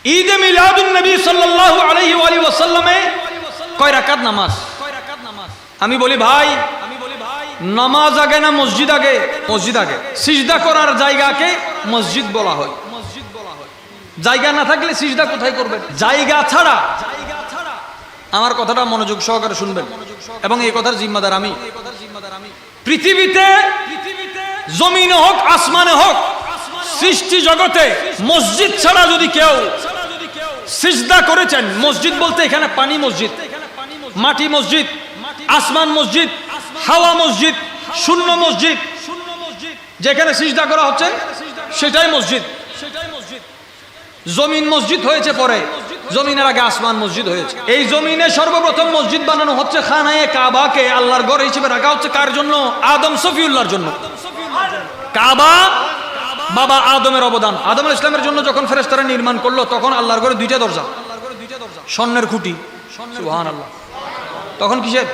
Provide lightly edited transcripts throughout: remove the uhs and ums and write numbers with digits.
ঈদে মিলাদুন নবী সাল্লাল্লাহু আলাইহি ওয়াসাল্লামে কয় রাকাত নামাজ? আমি বলি ভাই, নামাজ আগে না মসজিদ আগে? মসজিদ আগে। সিজদা করার জায়গাকে মসজিদ বলা হয়। জায়গা না থাকলে সিজদা কোথায় করবেন? জায়গা ছাড়া, আমার কথাটা মনোযোগ সহকারে শুনবেন এবং এই কথার জিম্মাদার আমি। পৃথিবীতে জমিনে হোক আসমানে হোক, সৃষ্টি জগতে মসজিদ ছাড়া যদি কেউ সিজদা করেছেন, মসজিদ বলতে এখানে পানি মসজিদ, মাটি মসজিদ, আসমান মসজিদ, হাওয়া মসজিদ, শূন্য মসজিদ, যেখানে সিজদা করা হচ্ছে সেটাই মসজিদ। জমিন মসজিদ হয়েছে পরে, জমিনের আগে আসমান মসজিদ হয়েছে। এই জমিনে সর্বপ্রথম মসজিদ বানানো হচ্ছে খানায়ে কাবাকে আল্লাহর ঘর হিসেবে রাখা হচ্ছে। কার জন্য? আদম সফিউল্লাহর জন্য। কাবা বাবা আদমের অবদান। আদম ইসলামের জন্য যখন ফেরেশতারা নির্মাণ করলো, তখন আল্লাহর ঘরে দুইটা দরজা, স্বর্ণের খুঁটি। সুবহানাল্লাহ। তখন কিসের?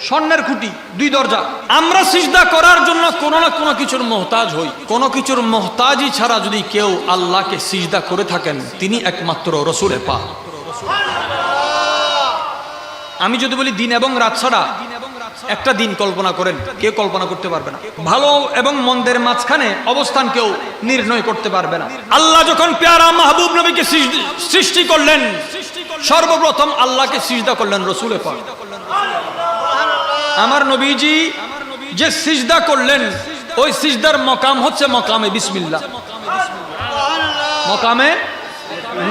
স্বর্ণের খুঁটি, দুই দরজা। আমরা সিজদা করার জন্য কোনো না কোনো কিছুর মুহতাজ হই। কোনো কিছুর মুহতাজি ছাড়া যদি কেউ আল্লাহকে সিজদা করে থাকেন, তিনি একমাত্র রাসূলে পাক। আমি যদি বলি দিন এবং রাত ছাড়া একটা দিন কল্পনা করেন, কেউ কল্পনা করতে পারবে না। ভালো এবং মন্দের মাঝখানে অবস্থান কেউ নির্ণয় করতে পারবে না। আল্লাহ যখন প্যারা মাহবুব নবীকে সৃষ্টি করলেন, সর্বপ্রথম আল্লাহকে সিজদা করলেন রাসূলে পাক। আমার নবীজি যে সিজদা করলেন, ওই সিজদার মকাম হচ্ছে মকামে বিসমিল্লাহ। মকামে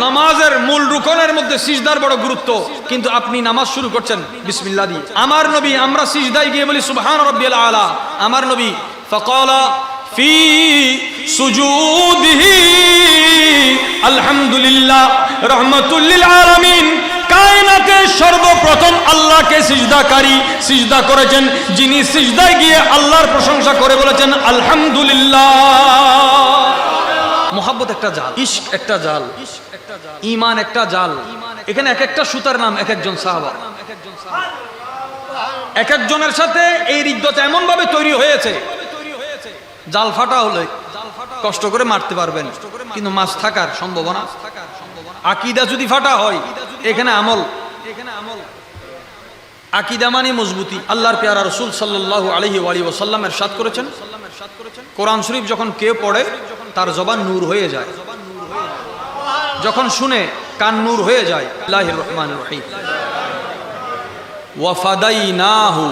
নামাজের মূল রুকনের মধ্যে সিজদার বড় গুরুত্ব, কিন্তু আপনি নামাজ শুরু করছেন বিসমিল্লাহ দিয়ে। আমার নবী, আমরা সিজদায় গিয়ে বলি সুবহান রাব্বিয়াল আলা। আমার নবী ফাকালা ফি সুজুদিহি আলহামদুলিল্লাহ রাহমাতুল লিল আলামিন। কায়নাতের সর্বপ্রথম আল্লাহকে সিজদাকারী সিজদা করেছেন, যিনি সিজদায় গিয়ে আল্লাহর প্রশংসা করে বলেছেন আলহামদুলিল্লাহ। মোহাব্বত একটা জাল, ইশক একটা জাল, ঈমান একটা জাল। এখানে এক একটা সুতার নাম এক একজন সাহাবা। এক একজনের সাথে এই রিদ্দত এমন ভাবে তৈরি হয়েছে, জাল ফাটা হলে কষ্ট করে মারতে পারবেন, কিন্তু মাছ থাকার সম্ভাবনা। আকীদা যদি ফাটা হয়, এখানে আমল। আকীদা মানে মজবুতি। আল্লাহর পেয়ারা রাসূল সাল্লাল্লাহু আলাইহি ওয়াসাল্লাম ইরশাদ করেছেন, কোরআন শরীফ যখন কেউ পড়ে তার জবান নূর হয়ে যায়, যখন শুনে কান নূর হয়ে যায়। বিসমিল্লাহির রহমানির রহিম। ওয়া ফাদাইনাহু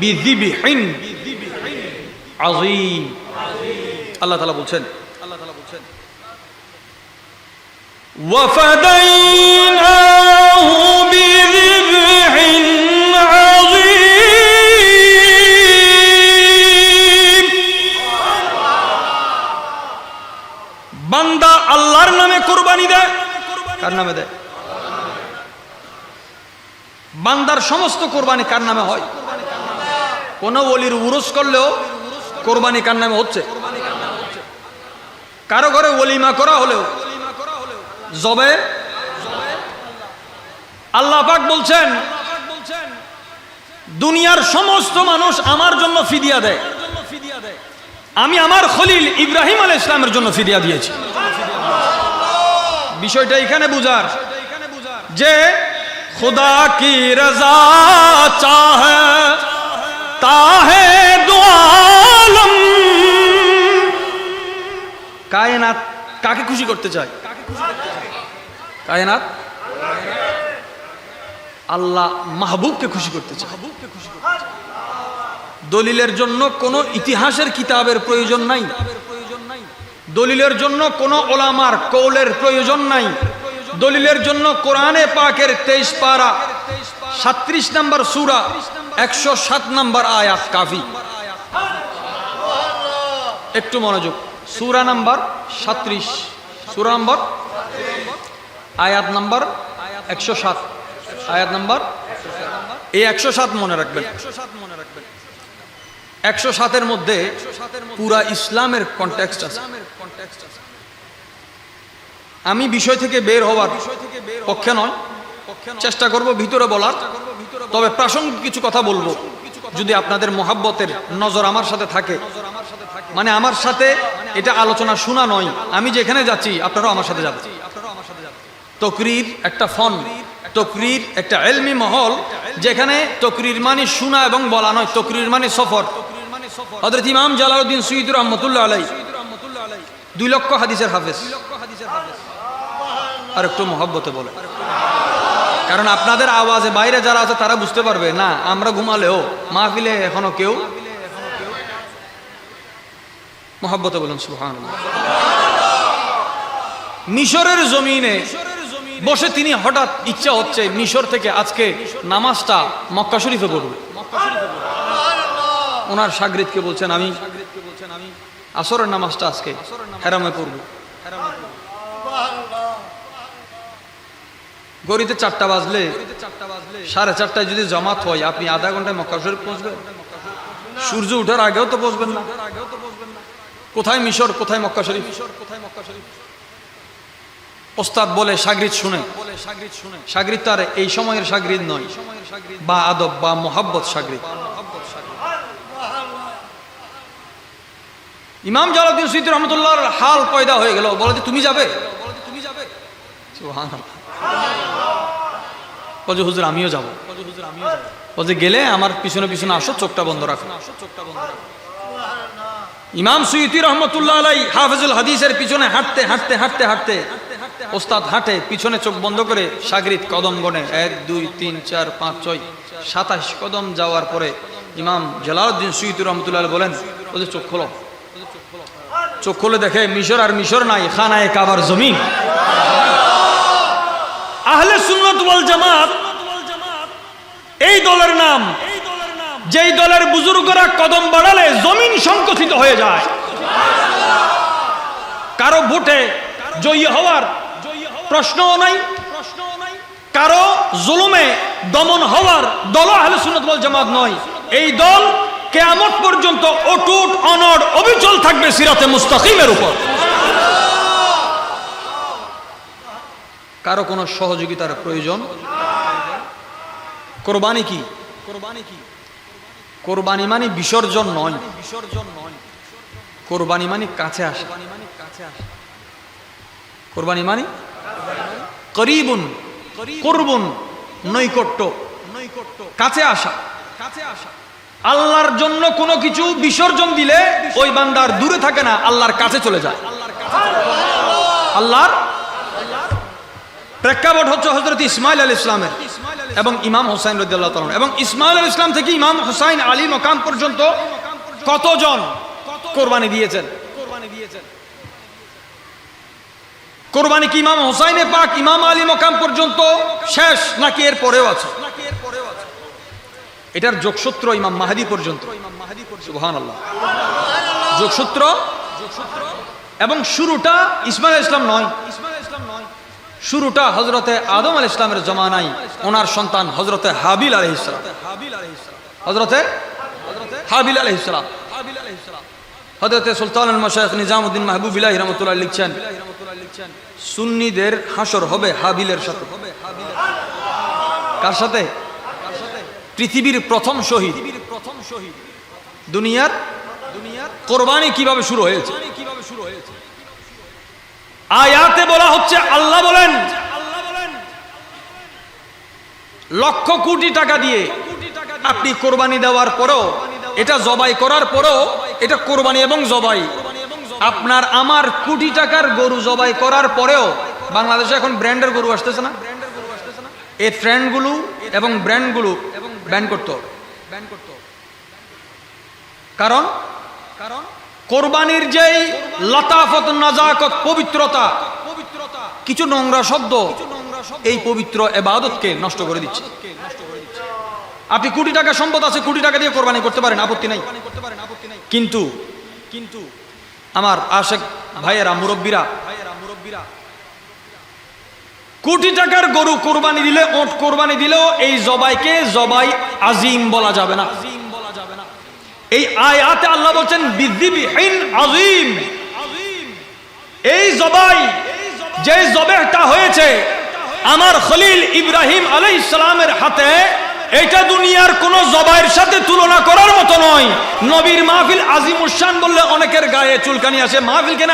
বিযিবহিন আযীম। আল্লাহ তাআলা বলছেন, ওয়া ফাদাইনাহু বিযিবহিন আযীম। বান্দা আল্লাহর নামে কুরবানি দেয়। কার নামে দেয়? বান্দার সমস্ত কুরবানি কার নামে হয়? কোন ওলির উরুস করলেও কুরবানি কার নামে হচ্ছে? কারো ঘরে ওলিমা করা হলেও জবে আল্লাহ পাক বলছেন, দুনিয়ার সমস্ত মানুষ আমার জন্য ফিদিয়া দেয়, আমি আমার খলিল ইব্রাহিম আলাইহিস সালামের জন্য ফিদিয়া দিয়েছি। বিষয়টা এখানে বুঝার যে খুদা কি রাজা চাহে তাহে দু আলম। কায়নাত কাকে খুশি করতে চায়? কায়নাত আল্লাহ মাহবুবকে খুশি করতে চায়। দলিলের জন্য কোনো ইতিহাসের কিতাবের প্রয়োজন নাই, দলিলের জন্য কোনো ওলামার কৌলের প্রয়োজন নাই। দলিলের জন্য কোরআনে পাকের 23 পারা 37 নম্বর সূরা 107 নম্বর আয়াত কাফি। একটু মনোযোগ। সূরা নাম্বার 37, সূরা নাম্বার, আয়াত নাম্বার 107, আয়াত নাম্বার এই 107 মনে রাখবেন। 107-এর মধ্যে পুরা ইসলামের কনটেক্সট আছে। আমি বিষয় থেকে বের হওয়ার পক্ষে নয়, চেষ্টা করব ভিতরে বলার, তবে প্রাসঙ্গিক কিছু কথা বলবো। যদি আপনাদের মোহাব্বতের নজর আমার সাথে থাকে, মানে আমার সাথে এটা আলোচনা শোনা নয়, আমি যেখানে যাচ্ছি আপনারাও আমার সাথে যাবেন। তকরির একটা ফন, তকরির একটা ইলমি মহল, যেখানে তকরির মানে শোনা এবং বলা নয়, তকরির মানে সফর। হযরত ইমাম জালালউদ্দিন সুয়ুতী রাহমাতুল্লাহ আলাইহি 2 লক্ষ হাদিসের হাফেজ। আর একটু মহব্বতে বলে, কারণ আপনাদের আওয়াজে বাইরে যারা আছে তারা বুঝতে পারবে না আমরা ঘুমালেও মাহফিলে এখনো কেউ। মহব্বতে বলুন সুবহানাল্লাহ। মিশরের জমিনে বসে তিনি হঠাৎ ইচ্ছা হচ্ছে মিশর থেকে আজকে নামাজটা মক্কা শরীফে পড়বে। ওনার শাগরিদকে বলছেন আমি আসরের নামাজটা আজকে হেরামে পড়ব। গড়িতে 4টা বাজলে 4:30টায় যদি জামাত হয়, আপনি আধা ঘন্টায় মক্কা শরীফ পৌঁছবেন? সূর্য ওঠার আগেও তো পৌঁছবেন না। কোথায় মিশর, কোথায় মক্কা শরীফ? ওস্তাদ বলে শাগরিদ শুনে, শাগরিদ তার এই সময়ের শাগরিদ নয়, বা আদব বা মোহাব্বত শাগরিদ। ইমাম জালালউদ্দিন সুয়ুতী রাহমাতুল্লাহর হাল পয়দা হয়ে গেল, বলে যে তুমি যাবে? সুবহানাল্লাহ। বলে হুজুর আমিও যাব। বলে গেলে আমার পিছনে পিছনে আসো, চোখটা বন্ধ রাখো। ইমাম সুয়ুতী রাহমাতুল্লাহ আলাইহি হাফিজুল হাদিসের পিছনে হাঁটতে হাঁটতে হাঁটতে হাঁটতে ওস্তাদ হাঁটে, পিছনে চোখ বন্ধ করে শাগরিদ কদম গণে 1 2 3 4 5 6 27 কদম যাওয়ার পরে ইমাম জালালউদ্দিন সুয়ুতী রাহমাতুল্লাহ আলাইহি বলেন, বলে চোখ খোলো। চোখ খুলে দেখে মিশর আর মিশর নাই, খানায়ে কাবার জমিন। আহলে সুন্নাত ওয়াল জামাত এই দলের নাম, যেই দলের বুজুর্গরা কদম বাড়ালে জমিন সংকুচিত হয়ে যায়। কারো ভোটে জয়ী হওয়ার প্রশ্নও নাই, কারো জুলুমে দমন হওয়ার দল আহলে সুন্নাত ওয়াল জামাত নয়। এই দল কিয়ামত পর্যন্ত অটুট অনড় অবিচল থাকবে সিরাতে মুস্তাকিমের উপর। কারো কোনো সহযোগিতার প্রয়োজন। কোরবানি কি? কোরবানি মানে বিসর্জন নয়, কোরবানি মানে কাছে আসা। কোরবানি মানে করিবুন, কুরবুন, নৈকট্য, কাছে আসা। আল্লাহর জন্য কোনো কিছু বিসর্জন দিলে ওই বান্দার দূরে থাকে না, আল্লাহর কাছে চলে যায়। আল্লাহর প্রেক্ষাপট হচ্ছে হযরত ইসমাঈল আলাইহিস সালামের এবং ইমাম হুসাইন রাদিয়াল্লাহু তাআলা। এবং ইসমাঈল আলাইহিস সালাম থেকে ইমাম হুসাইন আলী মাকাম পর্যন্ত কতজন কোরবানি দিয়েছেন? কোরবানি কি ইমাম হুসাইনে পাক ইমাম আলী মাকাম পর্যন্ত শেষ, নাকি এর পরেও আছে? এটার যোগসূত্র ইমাম মাহদী পর্যন্ত। সুবহানাল্লাহ। যোগসূত্র এবং শুরুটা ইসমাঈল আলাইহিস সালাম নয়, শুরুটা হযরতে আদম আলাইহিস সালামের জমানায় ওনার সন্তান হযরতে হাবিল আলাইহিস সালাম। হযরতে হাবিল আলাইহিস সালাম। হযরতে সুলতানুল মাশায়েখ নিজামউদ্দিন মাহবুবিল্লাহ রাহমাতুল্লাহ লিখছেন, সুন্নিদের হাসর হবে হাবিলের সাথে। কার সাথে? পৃথিবীর প্রথম শহীদ, দুনিয়ার কোরবানি কিভাবে শুরু হয়েছে? আয়াতে বলা হচ্ছে, আল্লাহ বলেন লক্ষ কোটি টাকা দিয়ে আপনি কোরবানি দেওয়ার পরেও, এটা জবাই করার পরেও, এটা কোরবানি এবং জবাই, আপনার আমার কোটি টাকার গরু জবাই করার পরেও বাংলাদেশে এখন ব্র্যান্ডের গরু আসতেছে না? এই ট্রেন্ডগুলো এবং ব্র্যান্ডগুলো ব্যান করতে হবে। কারণ কোরবানির যেই লতাফত, নাজাকত, পবিত্রতা, কিছু নোংরা শব্দ এই পবিত্র ইবাদতকে নষ্ট করে দিচ্ছে। আপনি কোটি টাকা সম্পদ আছে, কোটি টাকা দিয়ে কোরবানি করতে পারেন, আপত্তি নাই। কিন্তু আমার আশেক ভাইয়েরা, মুরব্বীরা, কোটি টাকার গরু কোরবানি দিলে, ওট কোরবানি দিলেও এই জবাইকে জবাই আজিম বলা যাবে না। এই আয়াতে আল্লাহ বলছেন বিযিবহিন আযীম। এই জবাই, যে জবেহটা হয়েছে আমার খলিল ইব্রাহিম আলাইহিস সালামের হাতে, এটা দুনিয়ার কোন জবাইয়ের সাথে তুলনা করার মতো নয়। নবীর মাহফিল আজিমুশান বললে অনেকের গায়ে চুলকানি আসে। মাহফিল কেন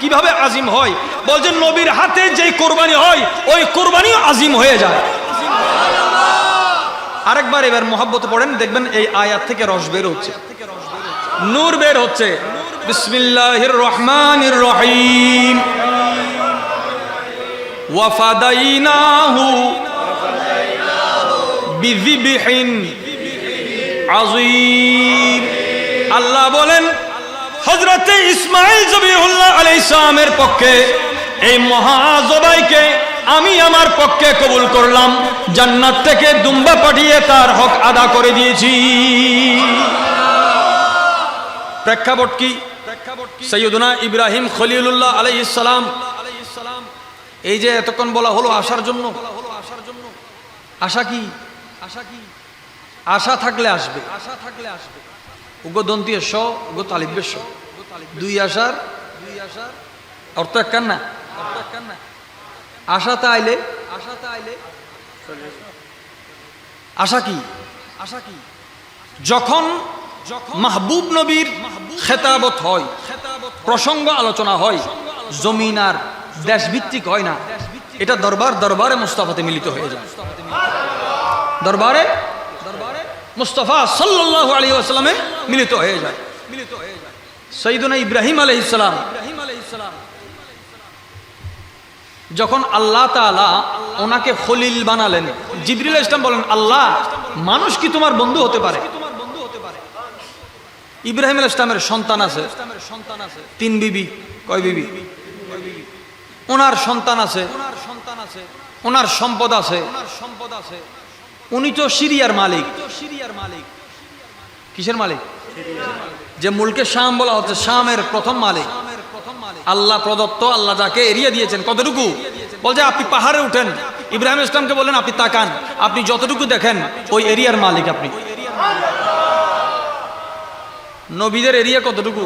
কিভাবে আজিম হয়? বলছেন নবীর হাতে যে কোরবানি হয় ওই কোরবানিও আজিম হয়ে যায়। আরেকবার এবার মহব্বতে পড়েন, দেখবেন এই আয়াত থেকে রস বের হচ্ছে, নূর বের হচ্ছে। বিসমিল্লাহির রহমানির রহিম। ওয়াফাদাইনাহু বিযিবহিন আযীম। আল্লাহ বলেন হযরতে ইসমাঈল জবিহুল্লাহ আলাইহিস সালামের পক্ষে এই মহা জবাইকে আমি আমার পক্ষে কবুল করলাম। জান্নাত থেকে দুম্বা পাঠিয়ে তার হক আদা করে দিয়েছি। প্রেক্ষাপট কি? সাইয়্যিদুনা ইব্রাহিম খলিলুল্লাহ আলাইহিস সালাম, এই যে এতক্ষণ বলা হলো আশার জন্য, আশা কি? আশা থাকলে আসবে, উগ্র দন্তীয় স উগ্র তালিবের স, দুই আশার অর্থ একখান না। আশাতে আইলে আশা কি? যখন মাহবুব নবীর খেতাবত হয়, প্রসঙ্গ আলোচনা হয়, জমিন আর দেশ ভিত্তিক হয় না, এটা দরবারে মুস্তাফাতে মিলিত হয়ে যায়। দরবারে মুস্তাফা সাল্লাল্লাহু আলাইহি ওয়াসাল্লামে মিলিত হয়ে যায়। সাইয়্যিদুনা ইব্রাহিম আলাইহিস সালাম যখন আল্লাহ তাআলা ওনাকে খলিল বানালেন, জিবরিল আলাইহিস সালাম বলেন, আল্লাহ, মানুষ কি তোমার বন্ধু হতে পারে? ইব্রাহিম আলাইহিস সালামের সন্তান আছে, 3 বিবি। কয় বিবি? ওনার সন্তান আছে, ওনার সম্পদ আছে। উনি তো সিরিয়ার মালিক। কিসের মালিক? যে মুলকে শাম বলা হচ্ছে, শামের প্রথম মালিক। আল্লাহ প্রদত্ত, আল্লাহ যাকে এরিয়া দিয়েছেন। কতটুকু? বলছে আপনি পাহাড়ে উঠেন, ইব্রাহিম ইসলামকে বলেন আপনি তাকান, আপনি যতটুকু দেখেন ওই এরিয়ার মালিক আপনি। নবীদের এরিয়া কতটুকু?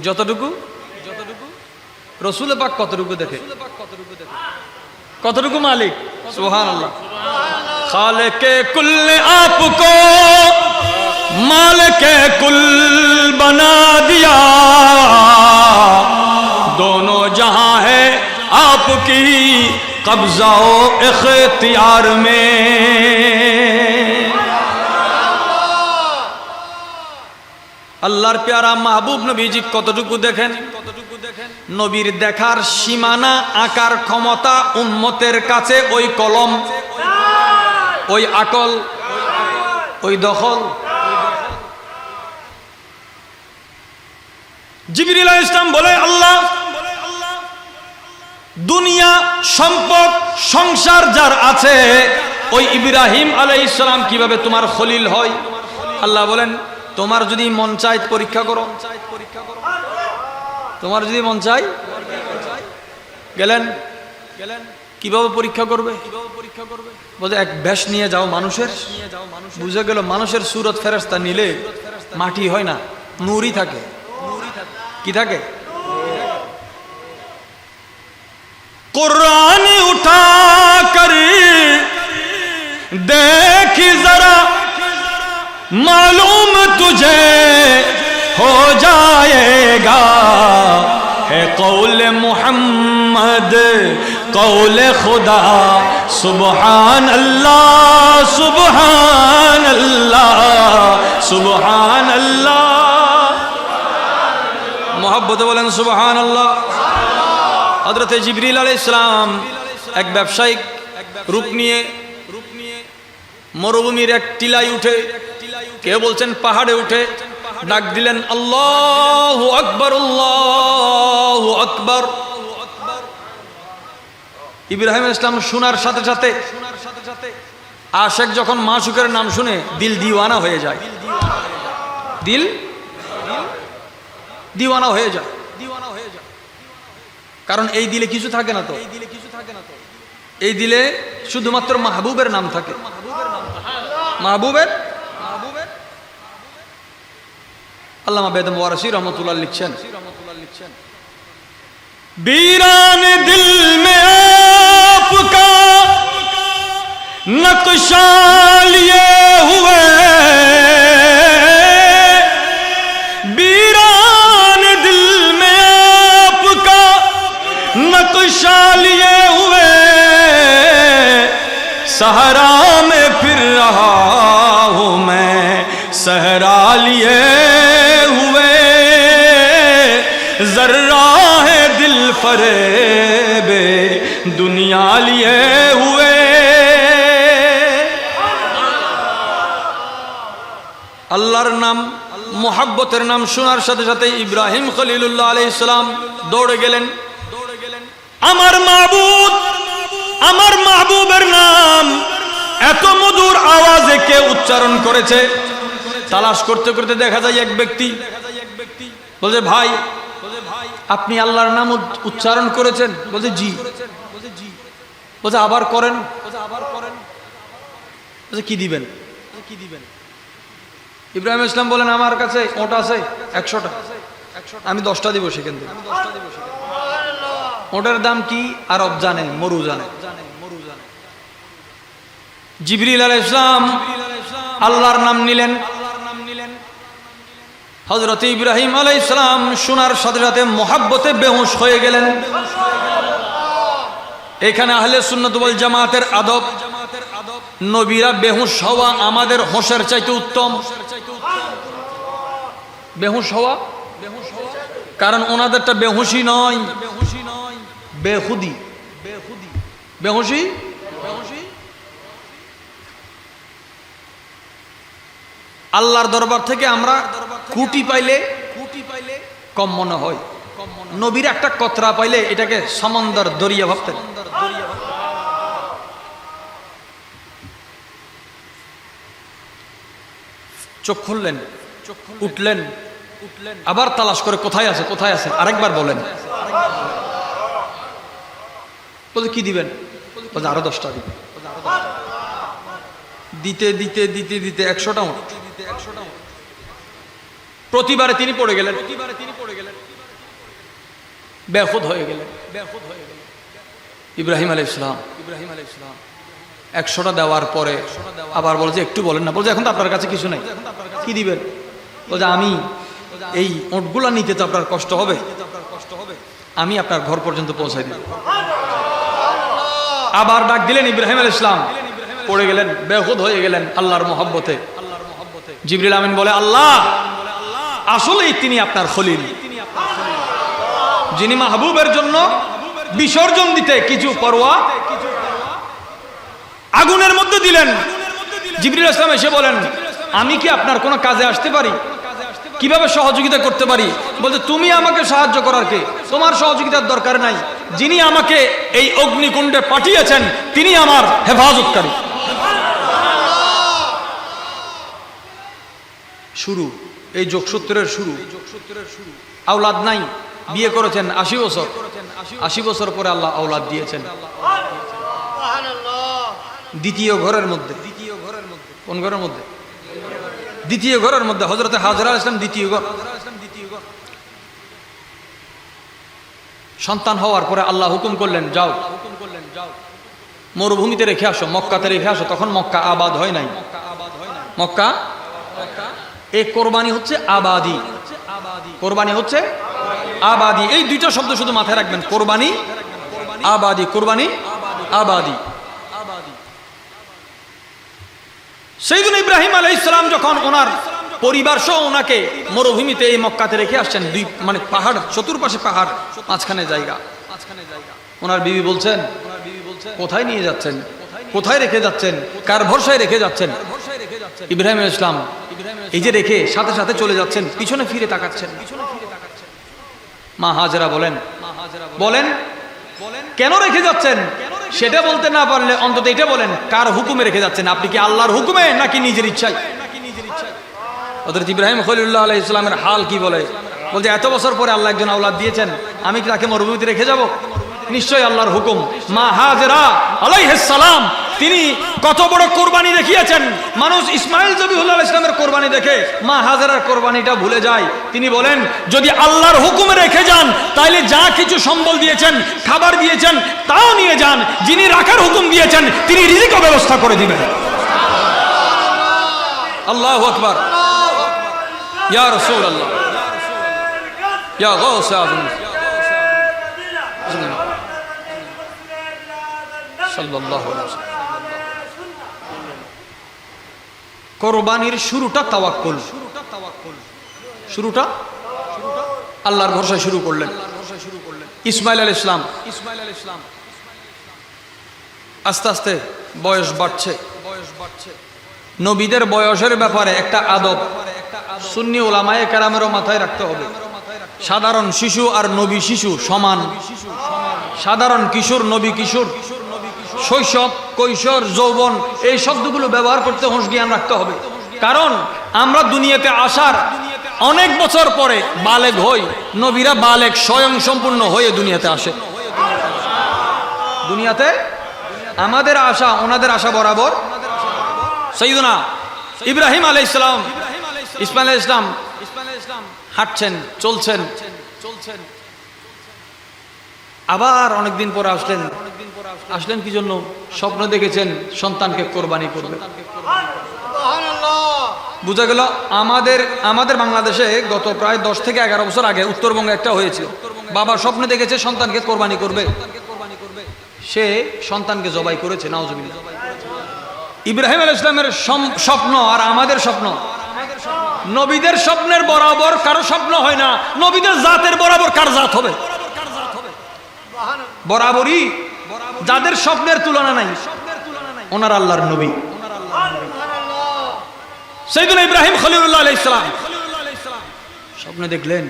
যতটুকু। রসুল পাক কতটুকু দেখে? কতটুকু মালিক? সুবহানাল্লাহ। খালেকে কুল আপকো মালিকে কুল बना दिया, दोनों जहां है आपकी कब्जा ओ इख्तियार में। আল্লাহর প্যারা মাহবুব নবীজি কতটুকু দেখেন? নবীর দেখার সীমানা আকার ক্ষমতা উম্মতের কাছে ওই কলম, ওই আকল, ওই দখল। জিবরিল আলাইহিস সালাম বলে, আল্লাহ, দুনিয়া সম্পদ সংসার যার আছে ওই ইব্রাহিম আলাইহিস সালাম কিভাবে তোমার খলিল হয়? আল্লাহ বলেন, তোমার যদি মন চায় পরীক্ষা করো। তোমার যদি মন চায়, গেলেন কিভাবে পরীক্ষা করবে? বলছে এক ভেষ নিয়ে যাও মানুষের, বুঝে গেল মানুষের সুরত ফেরেশতা নিলে মাটি হয় না, নূরই থাকে। কি থাকে? कुरान उठा कर देख जरा मालूम तुझे हो जाएगा, है कौल मोहम्मद कौल खुदा, सुबहान अल्लाह सुबहान अल्लाह सुबहान अल्लाह। मोहब्बत बोलें सुबहान अल्लाह। হযরতে জিবরিল আলাইহিস সালাম এক ব্যবসায়িক রূপ নিয়ে মরুভূমির এক টিলায় উঠে, কেউ বলছেন পাহাড়ে উঠে ডাক দিলেন, আল্লাহু আকবার আল্লাহু আকবার। ইব্রাহিম আলাইহিস সালাম শোনার সাথে সাথে আশেক যখন মাশউকের নাম শুনে দিল দিওয়ানা হয়ে যায়, দিল দিওয়ানা হয়ে যায়। কারণ এই দিলে কিছু থাকে না তো, এই দিলে শুধুমাত্র মাহবুবের নাম থাকে। মাহবুবের আল্লামা বেদম ওয়ারাসি রহমতুল্লাহ লিখছেন, बीरान दिल में आपका नक्शा लिए लिए हुए सहरा में फिर रहा हूँ मैं, सहरा लिए हुए जर्रा है दिल फरेबे दुनिया लिए हुए। আল্লাহর নাম মোহাব্বতের নাম শোনার সাথে সাথে ইব্রাহিম খলিলুল্লাহ আলাইহিস সালাম দৌড়ে গেলেন। আমার মাবুদ, আমার মাহবুবের নাম এত মধুর আওয়াজে কে উচ্চারণ করেছে তালাশ করতে করতে দেখা যায় এক ব্যক্তি বলছে, ভাই আপনি আল্লাহর নাম উচ্চারণ করেছেন? বলছে জি। বলছে আবার করেন। বলছে কি দিবেন? ইব্রাহিম ইসলাম বলেন, আমার কাছে ওট আছে 100টা, আমি 10টা দিব সেখান থেকে। ওটার দাম কি আরব জানে, মরু জানে। জিবরিল আলাইহিস সালাম আল্লাহর নাম নিলেন। হযরত ইব্রাহিম আলাইহিস সালাম শোনার সাথে সাথে মোহাব্বতে বেহুশ হয়ে গেলেন। এখানে আহলে সুন্নাত ওয়াল জামাতের আদব, নবীরা বেহুশ হওয়া আমাদের হোশের চাইতে উত্তম। বেহুশ হওয়া, কারণ ওনাদেরটা বেহুশি নয়, বেহুদি। বেহুশি আল্লাহর দরবার থেকে আমরা কুটি পাইলে কম মনে হয়। নবীর একটা কতরা পাইলে এটাকে সমন্দর দরিয়া ভাবতেন। চোখ খুললেন, উঠলেন, আবার তালাশ করে কোথায় আছে, কোথায় আছে, আরেকবার বলেন। বলছে কি দিবেন? বলছে আরো 10টা দিবেন। দিতে দিতে দিতে দিতে 100টা উঠ। প্রতিবারে তিনি পড়ে গেলেন, বেখুদ হয়ে গেলেন। ইব্রাহিম আলাইহিস সালাম 100টা দেওয়ার পরে আবার বলছে একটু বলেন না। বলছে এখন তো আপনার কাছে কিছু নাই, কি দিবেন? বলছে আমি এই ওটগুলা নিতে তো আপনার কষ্ট হবে, আমি আপনার ঘর পর্যন্ত পৌঁছাই দিব। আবার ডাক দিলেন ইব্রাহিম আলাইহিস সালাম, পড়ে গেলেন, বেখুদ হয়ে গেলেন আল্লাহর মহব্বতে। জিবরিল আমিন বলে, আল্লাহ আসলেই তিনি আপনার খলিল, যিনি মাহবুবের জন্য বিসর্জন দিতে কিছু পরোয়া আগুনের মধ্যে দিলেন। জিবরিল ইসলাম এসে বলেন, আমি কি আপনার কোনো কাজে আসতে পারি? কিভাবে সহযোগিতা করতে পারি? বলতে তুমি আমাকে সাহায্য করার কে? তোমার সহযোগিতার দরকার নাই। যিনি আমাকে এই অগ্নিকুণ্ডে পাঠিয়েছেন তিনি আমার হেফাজতকারী। শুরু এই যোগসূত্রের শুরু। আওলাদ নাই, বিয়ে করেছেন 80 বছর, 80 বছর পরে আল্লাহ আওলাদ দিয়েছেন। দ্বিতীয় ঘরের মধ্যে, কোন ঘরের মধ্যে? দ্বিতীয় ঘরের মধ্যে হযরতে হাজরা আলাইহিস সালাম দ্বিতীয় ঘর। সন্তান হওয়ার পরে আল্লাহ হুকুম করলেন, যাও মরুভূমিতে রেখে আসো, মক্কাতে রেখে আসো। তখন মক্কা আবাদ হয় নাই। মক্কা এই কোরবানি হচ্ছে আবাদি, কোরবানি হচ্ছে আবাদি। এই দুইটা শব্দ শুধু মাথায় রাখবেন, কোরবানি আবাদি, কোরবানি আবাদি। সেইদিন ইব্রাহিম আলাইহিস সালাম যখন ওনার পরিবার সহ ওনাকে মরুভূমিতে এই মক্কাতে রেখে আসছেন, দুই মানে পাহাড়, চতুর্পাশে পাহাড়, মাঝখানে জায়গা। ওনার বিবি বলছেন, কোথায় নিয়ে যাচ্ছেন, কোথায় রেখে যাচ্ছেন, কার ভরসায় রেখে যাচ্ছেন? ইব্রাহিম আলাইহিস সালাম এই যে রেখে সাথে সাথে চলে যাচ্ছেন, পিছনে ফিরে তাকাচ্ছেন। মা হাজেরা বলেন, কেন রেখে যাচ্ছেন? সেটা বলতে না পারলে অন্তত এটা বলেন, কার হুকুমে রেখে যাচ্ছেন? আপনি কি আল্লাহর হুকুমে নাকি নিজের ইচ্ছায়? হযরত ইব্রাহিম খলিলুল্লাহ আলাইহিস সালামের হাল কি বলে? বলতে এত বছর পরে আল্লাহ একজন আওলাদ দিয়েছেন, আমি কি তাকে মরুভূমিতে রেখে যাব? নিশ্চয়ই আল্লাহর হুকুম। মা হাজেরা আলাইহিস সালাম তিনি কত বড় কোরবানি দেখিয়েছেন। মানুষ ইসমাইল জবিহুল্লাহ আলাইহিস সালামের কোরবানি দেখে মা হাজেরার কোরবানিটা ভুলে যায়। তিনি বলেন, যদি আল্লাহর হুকুমে রেখে যান তাহলে যা কিছু সম্বল দিয়েছেন, খাবার দিয়েছেন, তাও নিয়ে যান। যিনি রাখার হুকুম দিয়েছেন তিনি রিজিক ব্যবস্থা করে দিবেন। আল্লাহু আকবার, ইয়া রাসূলুল্লাহ, ইয়া গাউস আযম। সাল্লাল্লাহু আলাইহি ওয়াসাল্লাম। কোরবানির শুরুটা তাওয়াক্কুল, শুরুটা আল্লাহর ভরসায় শুরু করলেন। ইসমাইল আলাইহিস সালাম আস্তে আস্তে বয়স বাড়ছে। নবীদের বয়সের ব্যাপারে একটা আদব সুন্নি উলামায়ে কেরামেরও মাথায় রাখতে হবে। সাধারণ শিশু আর নবী শিশু সমান। সাধারণ কিশোর, নবী কিশোর, শৈশব, কৈশোর, যৌবন, এই শব্দগুলো ব্যবহার করতে হুঁশ জ্ঞান রাখতে হবে। কারণ আমরা দুনিয়াতে আসার অনেক বছর পরে বালেগ হই। নবীরা বালেগ স্বয়ং সম্পূর্ণ হয়ে দুনিয়াতে আসে। দুনিয়াতে আমাদের আশা ওনাদের আশা বরাবর। সাইয়্যিদুনা ইব্রাহিম আলাইহিস সালাম, ইসমাঈল আলাইহিস সালাম হাঁটছেন, চলছেন, আবার অনেকদিন পরে আসলেন কি জন্য? স্বপ্ন দেখেছেন সন্তানকে কোরবানি করবে। বুঝা গেল আমাদের বাংলাদেশে গত প্রায় 10 থেকে 11 বছর আগে উত্তরবঙ্গে একটা হয়েছিল। বাবা স্বপ্নে দেখেছে সন্তানকে কোরবানি করবে, সে সন্তানকে জবাই করেছে। নাউজুবিল্লাহ। ইব্রাহিম আলাইহিস সালামের স্বপ্ন আর আমাদের স্বপ্ন, নবীদের স্বপ্নের বরাবর কারো স্বপ্ন হয় না। নবীদের জাতের বরাবর কার জাত হবে? বরাবরই যাদের স্বপ্নের তুলনা নাই ওনার আল্লাহর নবী। সাইয়্যিদুনা ইব্রাহিম খলিলুল্লাহ আলাইহিস সালাম স্বপ্নে দেখলেন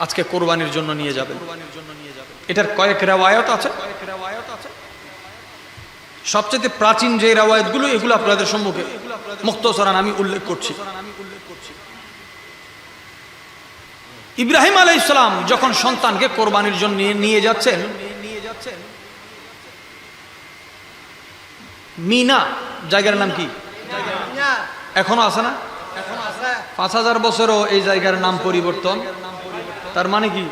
আজকে কোরবানির জন্য নিয়ে যাবেন। এটার কয়েক রিওয়ায়াত আছে। সবচেয়ে প্রাচীন যে রিওয়ায়াতগুলো এগুলো আপনাদের সম্মুখে মুখতসরান আমি উল্লেখ করছি। ইব্রাহিম আলাইহিস সালাম যখন সন্তানকে কোরবানির জন্য নিয়ে যাচ্ছেন, মিনা জায়গার নাম কি? এখনো আছে না? 5000 বছরও এই জায়গার নাম পরিবর্তন। তার মানে কি?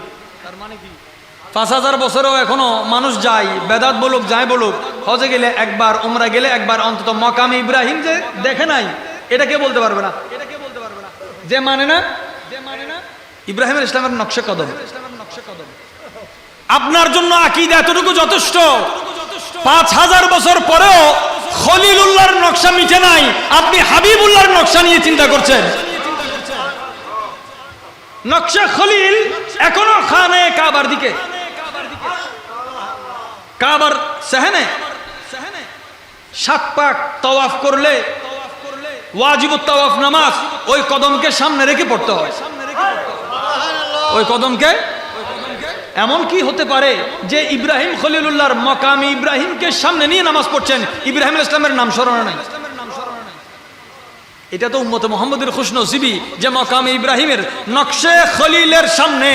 5000 বছরও এখনো মানুষ যায়, বেদাত বলুক যাই বলুক, হজে গেলে একবার, উমরা গেলে একবার অন্তত মাকামে ইব্রাহিম যে দেখে নাই এটা কে বলতে পারবে না? যে মানে না ইব্রাহিম আলাইহিস সালামের নকশে কদম। আপনার জন্য আকীদা এতটুকু যথেষ্ট। 5000 বছর পরেও খলিলুল্লাহর নকশা মিটে নাই, আপনি হাবিবুল্লাহর নকশা নিয়ে চিন্তা করছেন। নকশা খলিল এখনো খানে কাবার দিকে, কাবার সাহানে 7 পাক তাওয়াফ করলে ওয়াজিবুত তাওয়াফ নামাজ ওই কদমকে সামনে রেখে পড়তে হয়। ওই কদমকে এমন কি হতে পারে যে ইব্রাহিম খলিলুল্লাহর মাকামে ইব্রাহিমকে সামনে নিয়ে নামাজ পড়ছেন, ইব্রাহিম আলাইহিস সালামের নাম স্মরণে নাই? এটা তো উম্মতে মুহাম্মদের খুশনসিবি যে মাকামে ইব্রাহিমের নকশে খলিলের সামনে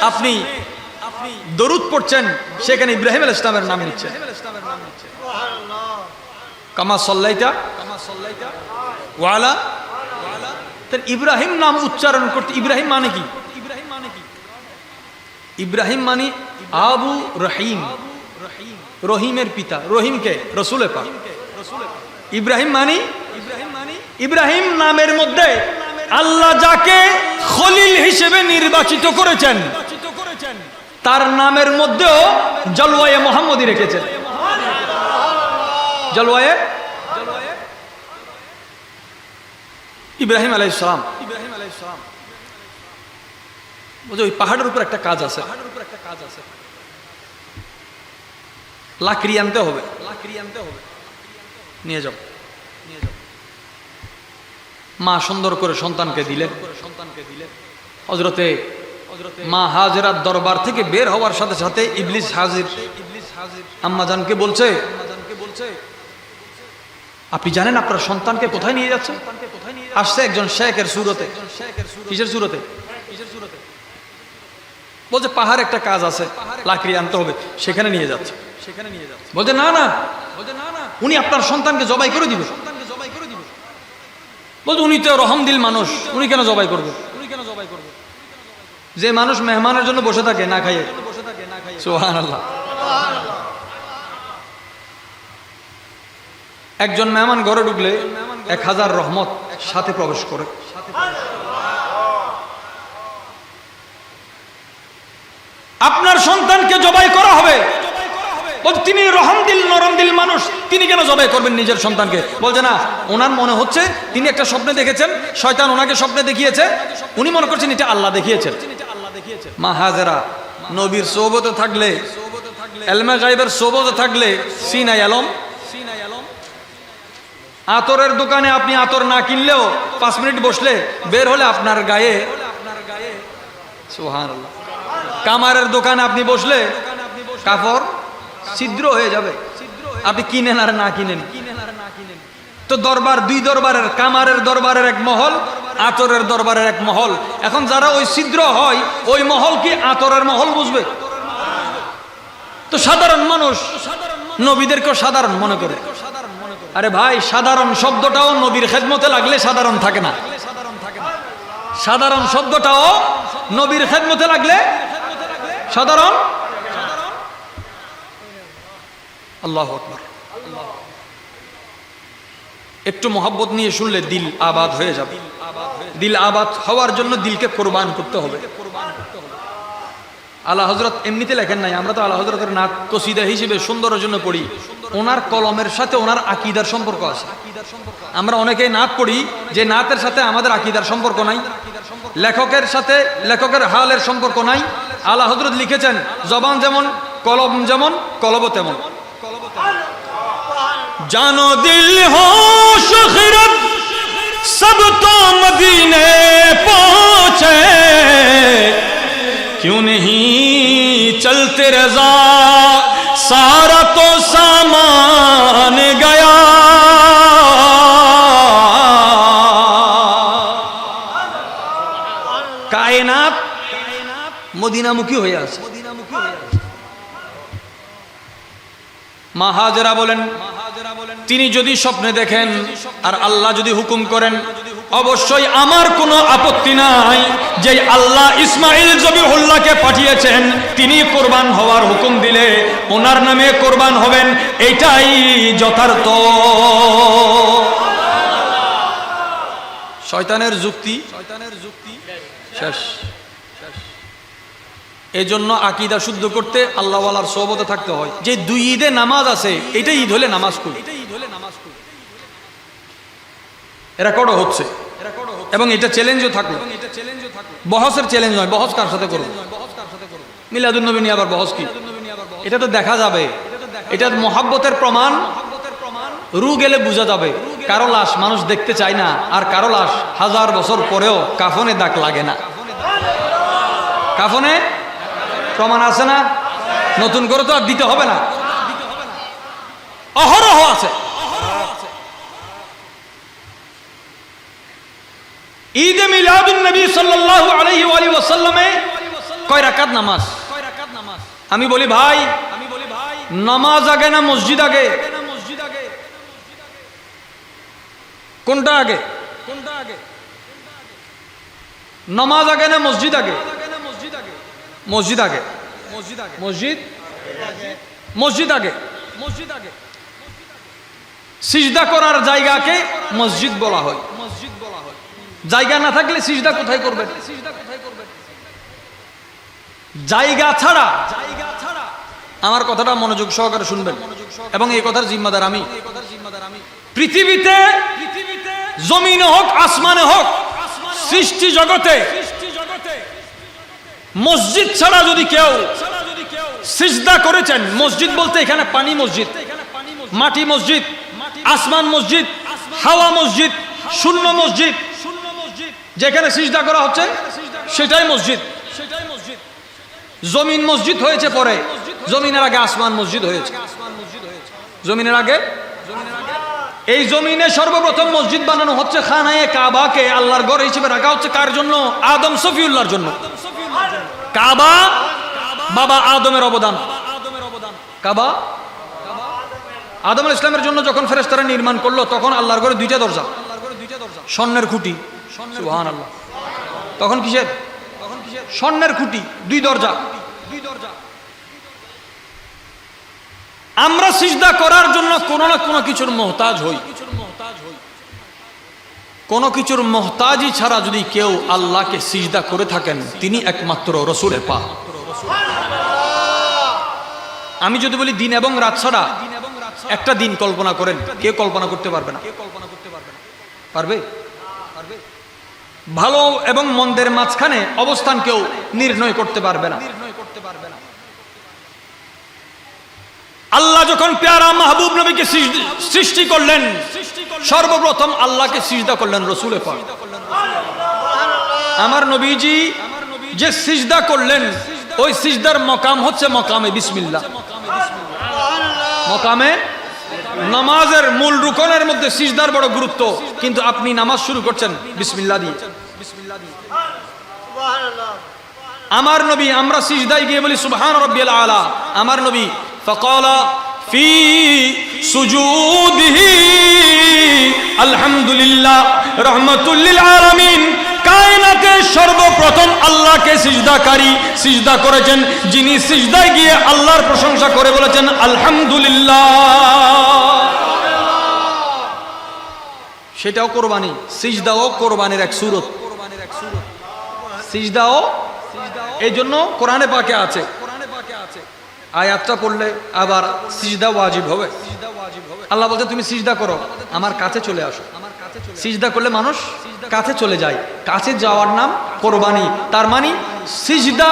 আপনি দরুদ পড়ছেন, সেখানে ইব্রাহিম আলাইহিস সালামের নাম নিচ্ছেন। কামা সাল্লাইতা ওয়া আলা, তার ইব্রাহিম নাম উচ্চারণ করতে ইব্রাহিম মানে কি? ইব্রাহিম মানে আবু রহিম, রহিমের পিতা। রহিমকে রসুলে পাক। ইব্রাহিম মানে ইব্রাহিম নামের মধ্যে আল্লাহ যাকে খলিল হিসেবে নির্বাচিত করেছেন তার নামের মধ্যেও জলওয়ায়ে মুহাম্মদী রেখেছেন। জলওয়ায়ে ইব্রাহিম আলাইহিস সালাম। বুঝো ওই পাহাড়ের উপর একটা কাজ আছে, লাকড়ি আনতে হবে, নিয়ে যাও। মা সুন্দর করে সন্তানকে দিলেন। হযরতে মা হাজেরার দরবার থেকে বের হওয়ার সাথে সাথে ইবলিস হাজির। আম্মাজানকে বলছে, আপনি জানেন আপনার সন্তানকে কোথায় নিয়ে যাচ্ছে? আসছে একজন শেখের সুরতে। কিসের সুরতে? বলছে পাহাড় একটা কাজ আছে, লাকড়ি আনতে হবে, সেখানে নিয়ে যাচ্ছে। বলছে না না, উনি আপনার সন্তানকে জবাই করে দিবে। বলছে উনি তো রহমদিল মানুষ, উনি কেন জবাই করবে? যে মানুষ মেহমানের জন্য বসে থাকে না খাইয়ে। সুবহানাল্লাহ। একজন মেহমান ঘরে ঢুকলে 1000 রহমত সাথে প্রবেশ করে। আপনার সন্তানকে জবাই করা হবে, তিনি রহম দিল নরম দিল মানুষ, তিনি কেন জবাই করবেন নিজের সন্তানকে? বলছে না, ওনার মনে হচ্ছে তিনি একটা স্বপ্নে দেখেছেন, শয়তান ওনাকে স্বপ্নে দেখিয়েছে, উনি মনে করছেন এটা আল্লাহ দেখিয়েছেন। মা হাজেরা, নবীর সোহবতে থাকলে, এলমে গায়বের সোহবতে থাকলে সিনাই আলম, আতরের দোকানে আপনি আতর না কিনলেও 5 মিনিট বসলে বের হলে আপনার গায়ে, সুবহানাল্লাহ, কামারের দোকানে আপনি বসলে কাপড় ছিদ্র হয়ে যাবে, আপনি কিনেন আর না কিনেন। তো দরবার, দুই দরবারের, কামারের দরবারের এক মহল, আতরের দরবারের এক মহল। এখন যারা ওই ছিদ্র হয় ওই মহল কি আতরের মহল বুঝবে? তো সাধারণ মানুষ নবীদেরকেও সাধারণ মনে করে। আরে ভাই, সাধারণ শব্দটাও নবীর খেদমতে লাগলে সাধারণ থাকে না। সাধারণ শব্দটাও নবীর খেদমতে লাগলে সাধারণ। আল্লাহু আকবার। একটু মহব্বত নিয়ে শুনলে দিল আবাদ হয়ে যাবে। দিল আবাদ হওয়ার জন্য দিলকে কোরবান করতে হবে। আলা হযরত এমনিতে লেখেন নাই, আমরা তো আলা হযরতের নাত কসিদা হিসেবে সুন্দরের জন্য পড়ি। ওনার কলমের সাথে ওনার আকীদার সম্পর্ক আছে। আমরা অনেকেই নাত পড়ি যে নাতের সাথে আমাদের আকীদার সম্পর্ক নাই, লেখকের সাথে লেখকের হালের সম্পর্ক নাই। আলা হযরত লিখেছেন, জবান যেমন কলম যেমন, কলব তেমন। জানো দিল হোশ খিরত সব তো মদিনে পৌঁছে, क्यों नहीं चलते रजा सारा तो सामान गया। कायनात মদিনামুখী হয়ে আছে। মা হাজেরা বলেন, তিনি যদি স্বপ্নে দেখেন আর আল্লাহ যদি হুকুম করেন, অবশ্যই আমার কোনো আপত্তি নাই যে আল্লাহ ইসমাইল জবিহুল্লাহকে পাঠিয়েছেন, তিনি কোরবান হওয়ার হুকুম দিলে ওনার নামে কোরবান হবেন, এটাই যথার্থ। শয়তানের যুক্তি শেষ। এই জন্য আকীদা শুদ্ধ করতে আল্লাহওয়ালার সোহবতে থাকতে হয়। যে 2 ঈদে নামাজ আছে, এটা ঈদ হলে নামাজ করি, রেকর্ডও হচ্ছে এবং এটা চ্যালেঞ্জও থাকলো। বহসের চ্যালেঞ্জ নয়, বহস কার সাথে করব? মিলাদুন নবী নিয়ে আবার বহস কি? এটা তো দেখা যাবে, এটা মহাব্বতের প্রমাণ। রু গেলে বোঝা যাবে। কারো লাশ মানুষ দেখতে চায় না, আর কারো লাশ 1000 বছর পরেও কাফনে দাগ লাগে না। কাফনে প্রমাণ আছে না? নতুন করে তো আর দিতে হবে না, অহরহ আছে। ঈদে মিলাদুন নবী সাল্লাল্লাহু আলাইহি ওয়াসাল্লামে কয় রাকাত নামাজ? আমি বলি ভাই, নামাজ আগে না মসজিদ আগে? কোনটা আগে? নামাজ আগে না মসজিদ আগে? মসজিদ আগে। মসজিদ আগে। সিজদা করার জায়গাকে মসজিদ বলা হয়। জায়গা না থাকলে সিজদা কোথায় করবেন? জায়গা ছাড়া, আমার কথাটা মনোযোগ সহকারে শুনবেন এবং এই কথার জিম্মাদার আমি। পৃথিবীতে জমিনে হোক আসমানে হোক, সৃষ্টি জগতে মসজিদ ছাড়া যদি কেউ সিজদা করেছেন, মসজিদ বলতে এখানে পানি মসজিদ, মাটি মসজিদ, আসমান মসজিদ, হাওয়া মসজিদ, শূন্য মসজিদ, যেখানে সিজদা করা হচ্ছে সেটাই মসজিদ। জমিন মসজিদ হয়েছে পরে, জমিনের আগে আসমান মসজিদ হয়েছে। জমিনের আগে, এই জমিনে সর্বপ্রথম মসজিদ বানানো হচ্ছে খানায়ে কাবাকে আল্লাহর ঘর হিসেবে রাখা হচ্ছে। কার জন্য? আদম সফিউল্লাহর জন্য। কাবা বাবা আদমের অবদান। কাবা আদম ইসলামের জন্য যখন ফেরেশতারা নির্মাণ করলো, তখন আল্লাহর ঘরে 2টা দরজা, স্বর্ণের খুঁটি। সুবহানাল্লাহ। তখন কিসের? স্বর্ণের খুঁটি, 2 দরজা। আমরা সিজদা করার জন্য কোনো না কোনো কিছুর মুহতাজ হই। কোনো কিছুর মুহতাজি ছাড়া যদি কেউ আল্লাহকে সিজদা করে থাকেন, তিনি একমাত্র রাসূলের পাক। আমি যদি বলি দিন এবং রাত ছাড়া একটা দিন কল্পনা করেন, কে কল্পনা করতে পারবে না? পারবে? ভালো এবং মন্দের মাঝখানে অবস্থান কেউ নির্ণয় করতে পারবে না। আল্লাহ যখন প্যারা মাহবুব নবীকে সৃষ্টি করলেন, সর্বপ্রথম আল্লাহকে সিজদা করলেন রসুলে পাক। আমার নবীজি যে সিজদা করলেন, ওই সিজদার মকাম হচ্ছে মকামে বিসমিল্লাহ। মকামে নামাজের মূল রুকনের মধ্যে সিজদার বড় গুরুত্ব, কিন্তু আপনি নামাজ শুরু করছেন বিসমিল্লাহ দিয়ে। আমার নবী, আমরা সিজদায় গিয়ে বলি সুবহান রাব্বিয়াল আলা। আমার নবী ফাকালা ফি সুজুদিহি আলহামদুলিল্লাহ রাহমাতুল লিল আলামিন। কায়নাতের সর্বপ্রথম আল্লাহকে সিজদাকারী সিজদা করেছেন, যিনি সিজদায় গিয়ে আল্লাহর প্রশংসা করে বলেছেন আলহামদুলিল্লাহ। সেটাও কোরবানি, সিজদাও কোরবানির এক সূরত। সিজদাও এই জন্য কোরআনে পাকে আছে, আয়াতটা পড়লে আবার সিজদা ওয়াজিব হবে। আল্লাহ বলতে তুমি সিজদা করো, আমার কাছে চলে আসো। সিজদা করলে মানুষ কাছে চলে যায়, কাছে যাওয়ার নাম কোরবানি। তার মানে সিজদা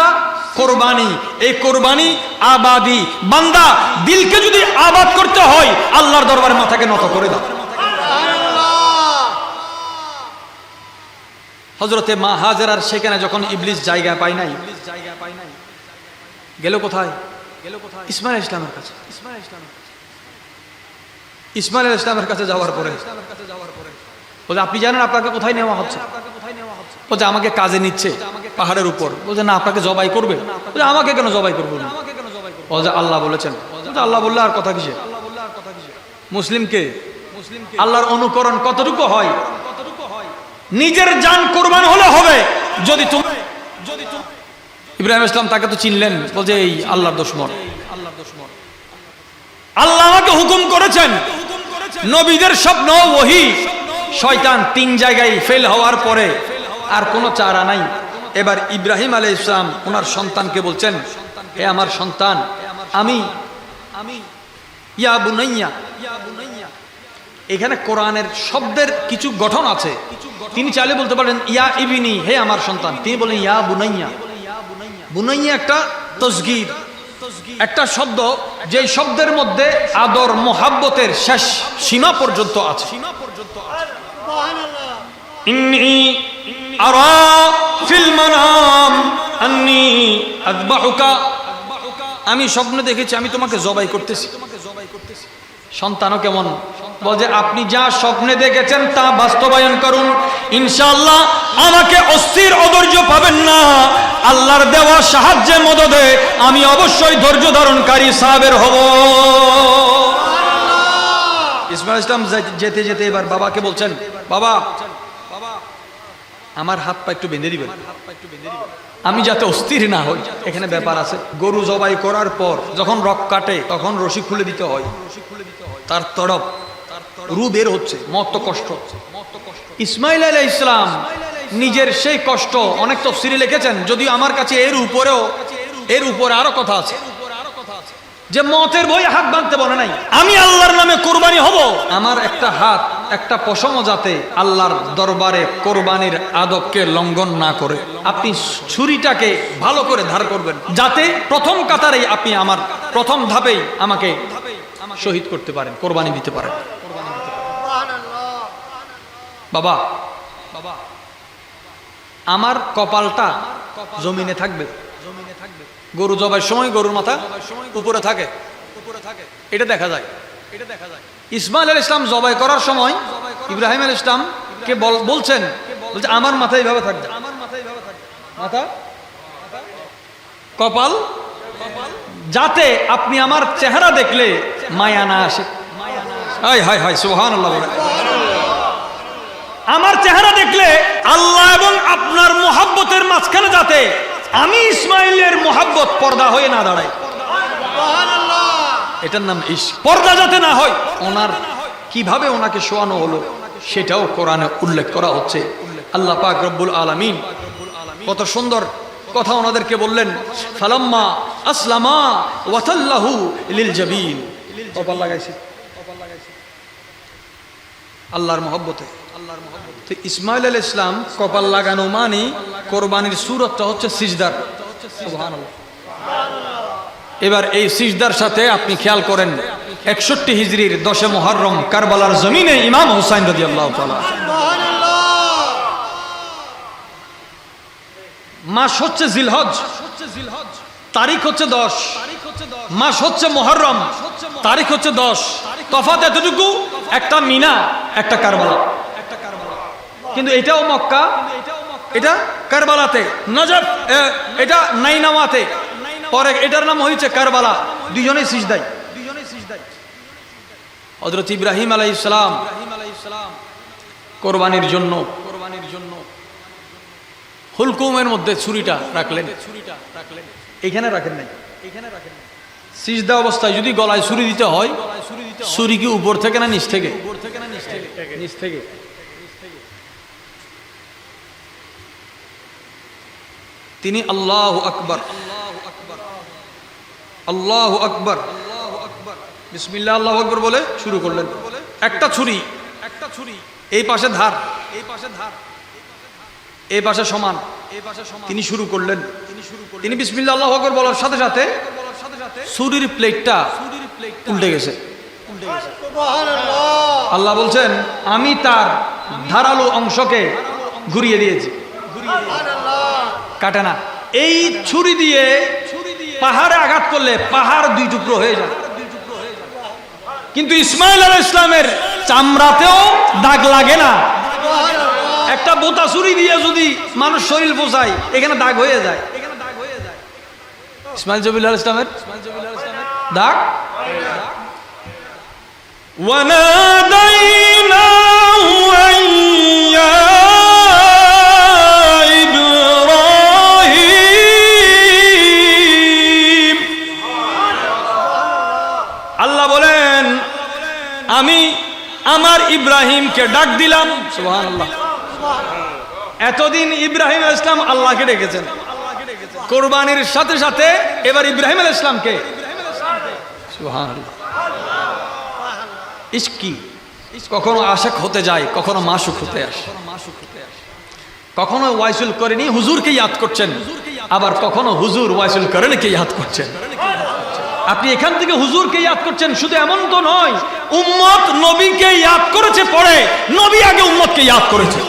কোরবানি, এই কোরবানি আবাদি। বান্দা দিলকে যদি আবাদ করতে হয়, আল্লাহর দরবারে মাথাকে নত করে দাও। হযরতে মা হাজেরার সেখানে যখন ইবলিস জায়গা পায় নাই, গেল কোথায়? ইসমাইল ইসলামের কাছে। ইসমাইল ইসলামের কাছে যাওয়ার পরে বলছে আপনি জানেন আপনাকে কোথায় নেওয়া হচ্ছে? বলছে আমাকে কাজে নিচ্ছে পাহাড়ের উপর। বলছে না, আপনাকে জবাই করবে। বলছে আমাকে কেন জবাই করবো না? বলছে আল্লাহ বলেছেন। আল্লাহ বললে আর কথা কিসে? মুসলিমকে আল্লাহর অনুকরণ কতটুকু হয়? নিজের জান কোরবান হলে হবে। যদি তুমি ইব্রাহিম ইসলাম তাকে তো চিনলেন, বলছে এই আল্লাহর দুশমন। আল্লাহ আমাকে হুকুম করেছেন, নবীদের স্বপ্ন ওহী, শয়তান 3 জায়গায় ফেল হওয়ার পরে আর কোনো চারা নাই। এবার ইব্রাহিম আলাইহিস সালাম ওনার সন্তানকে বলছেন, হে আমার সন্তান, আমি ইয়া বুনাইয়া। এখানে কোরআনের শব্দের কিছু গঠন আছে। তিনি চাইলে বলতে পারেন ইয়া ইবনি, হে আমার সন্তান। তিনি বলেন ইয়া বুনাইয়া। বুনাইয়া একটা তসগীর, একটা শব্দ, যে শব্দের মধ্যে আদর মোহাব্বতের শেষ সীমা পর্যন্ত আছে। ইন্নী আরা ফিল মানাম আন্নী আযবাহুকা। আমি স্বপ্নে দেখেছি আমি তোমাকে জবাই করতেছি। সন্তানও কেমন? বলে আপনি যা স্বপ্নে দেখেছেন তা বাস্তবায়ন করুন, ইনশাআল্লাহ আমাকে অস্থির অধৈর্য পাবেন না। আল্লাহর দেওয়া সাহায্যের মদদে আমি অবশ্যই ধৈর্য ধারণকারী সাহাবের হব। ইসমাইল ইসলাম যেতে যেতে এবার বাবাকে বলছেন, বাবা আমার হাত পা একটু বেঁধে দিবেন, আমি যাতে অস্থির না হই। এখানে ব্যাপার আছে, গরু জবাই করার পর যখন রক কাটে তখন রশি খুলে দিতে হয়। তার তরফ রু বের হচ্ছে, মত কষ্ট। ইসমাইল আলাইহিস সালাম নিজের সেই কষ্ট অনেক তাফসীরে লিখেছেন, যদিও আমার কাছে এর উপরে আরো কথা আছে, যে মতের ভয়ে হাত বাঁধতে বলে নাই। আমি আল্লাহর নামে কোরবানি হব, আমার একটা হাত একটা পশম যাতে আল্লাহর দরবারে কোরবানির আদবকে লঙ্ঘন না করে। আপনি ছুরিটাকে ভালো করে ধার করবেন, যাতে প্রথম কাতারেই আপনি আমার প্রথম ধাপেই আমাকে শহীদ করতে পারেন, কোরবানি দিতে পারেন। বাবা আমার কপালটা জমিনে থাকবে। গরু জবাইয়ের সময় গরুর মাথা উপরে থাকে, এটা দেখা যায়। ইসমাইল আলাইহিস সালাম জবাই করার সময় ইব্রাহিম আলাইহিস সালামকে বলছেন, বলছে আমার মাথা এইভাবে থাকবে, মাথা কপাল, যাতে আপনি আমার চেহারা দেখলে মায়া না আসে। হায় হায় হায়, সুবহানাল্লাহ। আমার চেহারা দেখলে আল্লাহ এবং আপনার মোহাব্বতের মাঝখানে যাতে আমি ইসমাইলের মোহাব্বত পর্দা হয়ে না দাঁড়ায়, এটার নাম ইশক। পর্দা যাতে না হয়। ওনার কিভাবে ওনাকে শোয়ানো হলো সেটাও কোরআনে উল্লেখ করা হচ্ছে। আল্লাহ পাক রব্বুল আলামিন কত সুন্দর কথা ওনাদেরকে বললেন, ফালাম্মা আসলামা ওয়াতাল্লাহু লিল জাবিন, কপাল লাগাইছে আল্লাহর মহব্বতে। তো ইসমাইল আলাইহিস সালাম কপাল লাগানো মানে কোরবানির সূরতটা হচ্ছে সিজদার। সুবহানাল্লাহ। এবার এই সিজদার সাথে আপনি খেয়াল করেন 61 হিজরির 10 মুহররম কারবালার জমিনে ইমাম হুসাইন রাদিয়াল্লাহু তাআলা। মাস হচ্ছে জিলহজ, তারিখ হচ্ছে 10, মাস হচ্ছে মুহররম, তারিখ হচ্ছে 10। তফাৎ এতটুকু, একটা মিনা একটা কারবালা। কিন্তু এটাও মক্কা, এটা কারবালাতে, নজফ এটা নাইনাওয়াতে, পরে এটার নাম হয়েছে কারবালা। দুইজনেই সিজদায়। হযরত ইব্রাহিম আলাইহিস সালাম কোরবানির জন্য হুলকুমের মধ্যে ছুরিটা রাখলেন। এখানে রাখেন নাই, সিজদা অবস্থায় যদি গলায় ছুরি দিতে হয়, ছুরি কি উপর থেকে না নিচ থেকে? নিচ থেকে। তিনি আল্লাহু আকবার, আল্লাহু আকবার, বিসমিল্লাহ আল্লাহু আকবার বলে শুরু করলেন। একটা ছুরি এই পাশে ধার, এই পাশে সমান, তিনি শুরু করলেন। তিনি বিসমিল্লাহ আল্লাহু আকবার বলার সাথে সাথে ছুরির প্লেটটা উল্টে গেছে। আল্লাহ বলছেন, আমি তার ধারালো অংশকে ঘুরিয়ে দিয়েছি, কাটে না। এই ছুরি দিয়ে পাহাড়ে আঘাত করলে পাহাড় 2 টুকরো হয়ে যায়। কিন্তু ইসমাইল আলাইহিস সালামের চামড়াতেও দাগ লাগে না। একটা বোতা ছুরি দিয়ে যদি মানুষ শরীর বোঝায়, এখানে দাগ হয়ে যায়। ইসমাইল জবিল আলাইহিস সালামের দাগ। ওয়ানাদাইনাহু আইয়া ইব্রাহিম। আল্লাহ বলেন, আমি আমার ইব্রাহিমকে ডাক দিলাম। সুবহানাল্লাহ। এতদিন ইব্রাহিম আলাইহিস সালাম আল্লাহকে ডেকেছেন, কোরবানির সাথে সাথে এবার ইব্রাহিম আলাইহিস সালামকে। সুবহানাল্লাহ। ইশকি কখনো আশিক হতে যায়, কখনো মাশুক হতে আসে। কখনো ওয়াইসুল করেনি হুজুরকে ইয়াদ করছেন, আবার কখনো হুজুর ওয়াইসুল করেনকে ইয়াদ করছেন। আপনি এখান থেকে হুজুরকে ইয়াদ করছেন, শুধু এমন তো নয়, উম্মত নবীকে ইয়াদ করেছে, পরে নবী আগে উম্মতকে ইয়াদ করেছে।